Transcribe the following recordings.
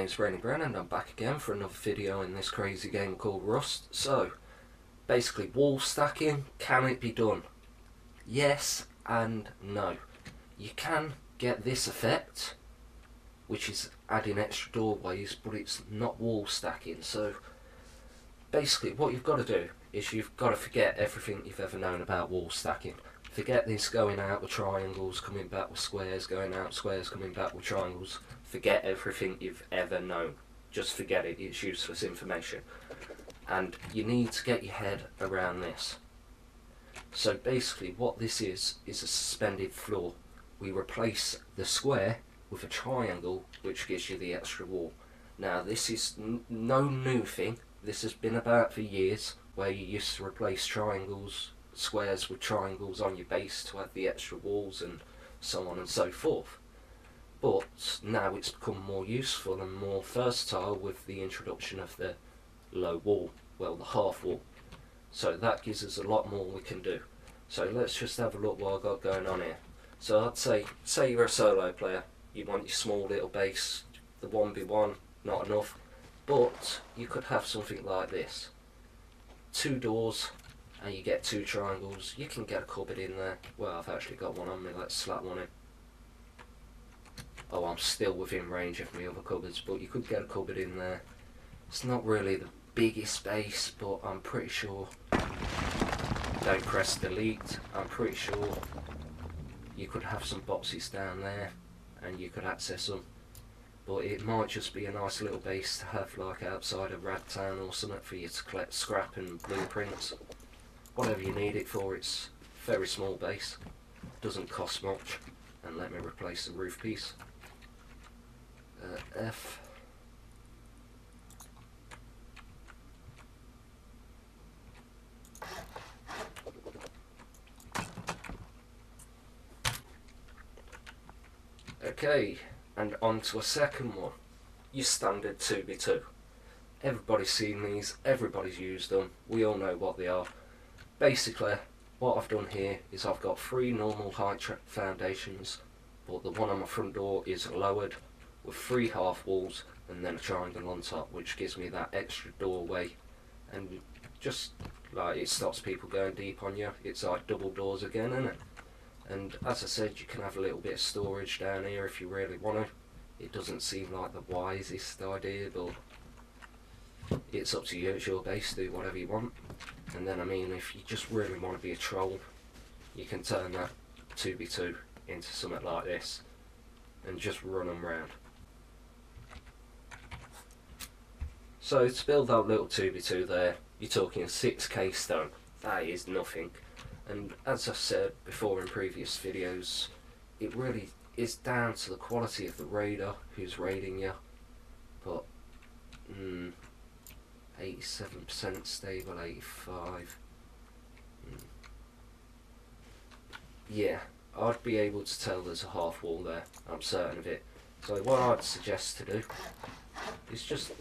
name's Brainybren and I'm back again for another video in this crazy game called Rust. So, basically wall stacking, can it be done? Yes and no. You can get this effect, which is adding extra doorways, but it's not wall stacking. So, basically what you've got to do is you've got to forget everything you've ever known about wall stacking. Forget this going out with triangles, coming back with squares, going out squares, coming back with triangles. Forget everything you've ever known. Just forget it, it's useless information. And you need to get your head around this. So basically what this is a suspended floor. We replace the square with a triangle, which gives you the extra wall. Now this is no new thing. This has been about for years, where you used to replace squares with triangles on your base to add the extra walls and so on and so forth. But now it's become more useful and more versatile with the introduction of the low wall, well, the half wall. So that gives us a lot more we can do. So let's just have a look what I've got going on here. So I'd say you're a solo player, you want your small little base, the 1v1, not enough, but you could have something like this. 2 doors, and you get 2 triangles. You can get a cupboard in there. Well, I've actually got one on me, let's slap one in. Oh, I'm still within range of my other cupboards, but you could get a cupboard in there. It's not really the biggest space, but I'm pretty sure, don't press delete, I'm pretty sure you could have some boxes down there and you could access them. But it might just be a nice little base to have like outside of Ragtown or something for you to collect scrap and blueprints. Whatever you need it for, it's a very small base, doesn't cost much. And let me replace the roof piece. F. Okay, and on to a second one. Your standard 2v2. Everybody's seen these, everybody's used them, we all know what they are. Basically, what I've done here is I've got 3 normal height foundations, but the one on my front door is lowered with 3 half walls and then a triangle on top, which gives me that extra doorway, and just like it stops people going deep on you. It's like double doors again, isn't it? And as I said, you can have a little bit of storage down here if you really want to. It doesn't seem like the wisest idea, but it's up to you, it's your base, do whatever you want. And then I mean, if you just really want to be a troll, you can turn that 2v2 into something like this and just run them round. So to build that little 2v2 there, you're talking 6k stone. That is nothing. And as I've said before in previous videos, it really is down to the quality of the raider who's raiding you. But 87% stable, 85. Yeah, I'd be able to tell there's a half wall there, I'm certain of it. So what I'd suggest to do is just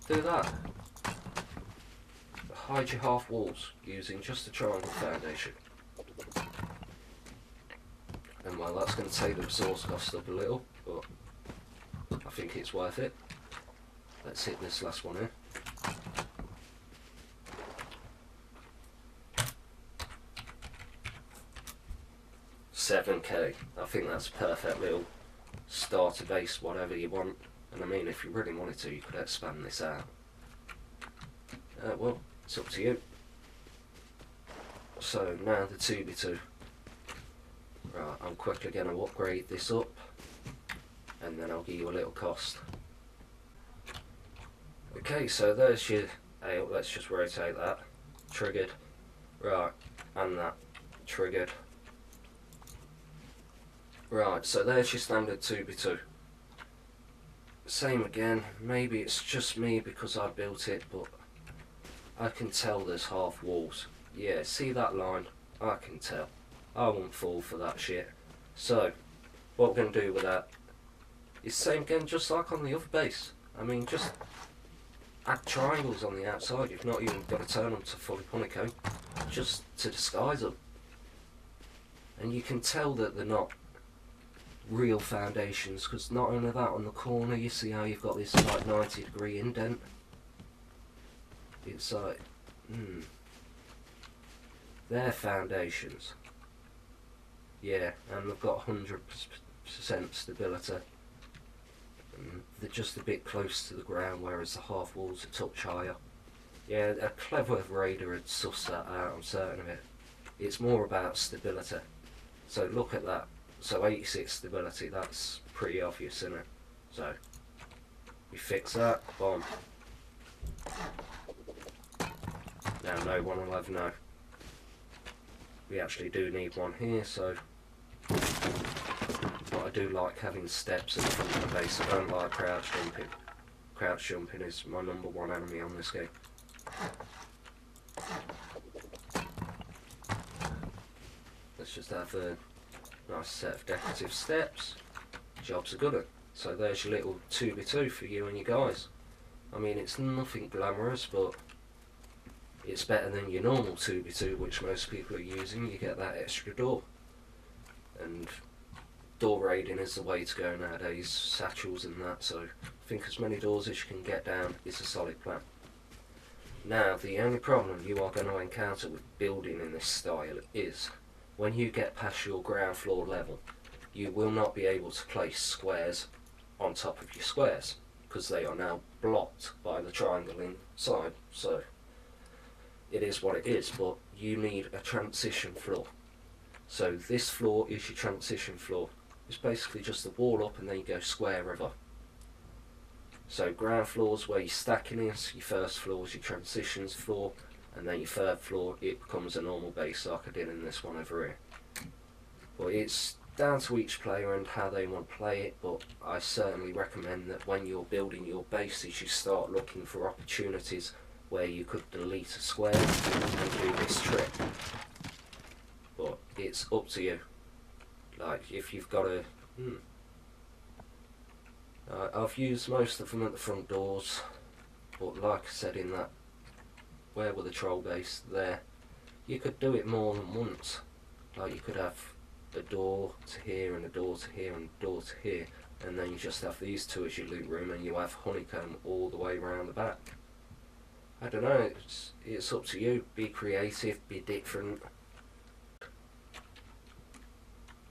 do that. Hide your half walls using just a triangle foundation. And well, that's going to take the resource cost up a little, but I think it's worth it. Let's hit this last one here. $7k. I think that's a perfect little starter base, whatever you want. And I mean, if you really wanted to, you could expand this out. Well, it's up to you. So now the 2v2. Right, I'm quickly going to upgrade this up, and then I'll give you a little cost. Okay, so there's your, let's just rotate that, triggered, right, and that, triggered. Right, so there's your standard 2v2. Same again, maybe it's just me because I built it, but I can tell there's half walls. Yeah, see that line? I can tell. I won't fall for that shit. So, what we're going to do with that is same again, just like on the other base. I mean, just add triangles on the outside. You've not even got to turn them to fully honeycomb, just to disguise them. And you can tell that they're not real foundations, because not only that, on the corner you see how you've got this like 90-degree indent. It's like, they're foundations. Yeah, and they've got 100% stability. They're just a bit close to the ground, whereas the half walls are a touch higher. Yeah, a clever raider had sussed that out, I'm certain of it. It's more about stability. So look at that. So 86 stability, that's pretty obvious, isn't it? So we fix that, boom. Now no one will ever know. We actually do need one here, so but I do like having steps in front of the base. I don't like crouch jumping. Crouch jumping is my #1 enemy on this game. Let's just have a nice set of decorative steps. Job's a good one. So there's your little 2x2 for you and your guys. I mean, it's nothing glamorous, but it's better than your normal 2x2, which most people are using. You get that extra door. And door raiding is the way to go nowadays, satchels and that, so I think as many doors as you can get down is a solid plan. Now, the only problem you are going to encounter with building in this style is when you get past your ground floor level, you will not be able to place squares on top of your squares because they are now blocked by the triangle inside. So it is what it is, but you need a transition floor. So this floor is your transition floor. It's basically just the wall up and then you go square over. So ground floor's where your stacking is, your first floor is your transitions floor, and then your third floor it becomes a normal base like I did in this one over here. But it's down to each player and how they want to play it, but I certainly recommend that when you're building your bases you start looking for opportunities where you could delete a square and do this trick. But it's up to you. Like if you've got a I've used most of them at the front doors, but like I said, in that where were the troll base there, you could do it more than once. Like you could have a door to here and a door to here and a door to here, and then you just have these two as your loot room and you have honeycomb all the way around the back. I don't know, it's up to you. Be creative, be different.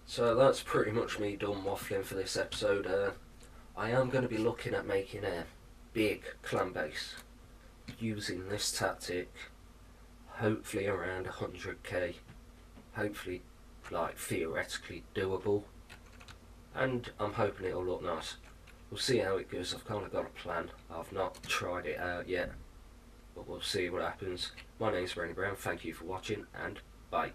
So that's pretty much me done waffling for this episode. I am going to be looking at making a big clan base using this tactic, hopefully around 100k, hopefully like theoretically doable, and I'm hoping it'll look nice. We'll see how it goes. I've kind of got a plan. I've not tried it out yet, but we'll see what happens. My name's Brainybren, thank you for watching and bye.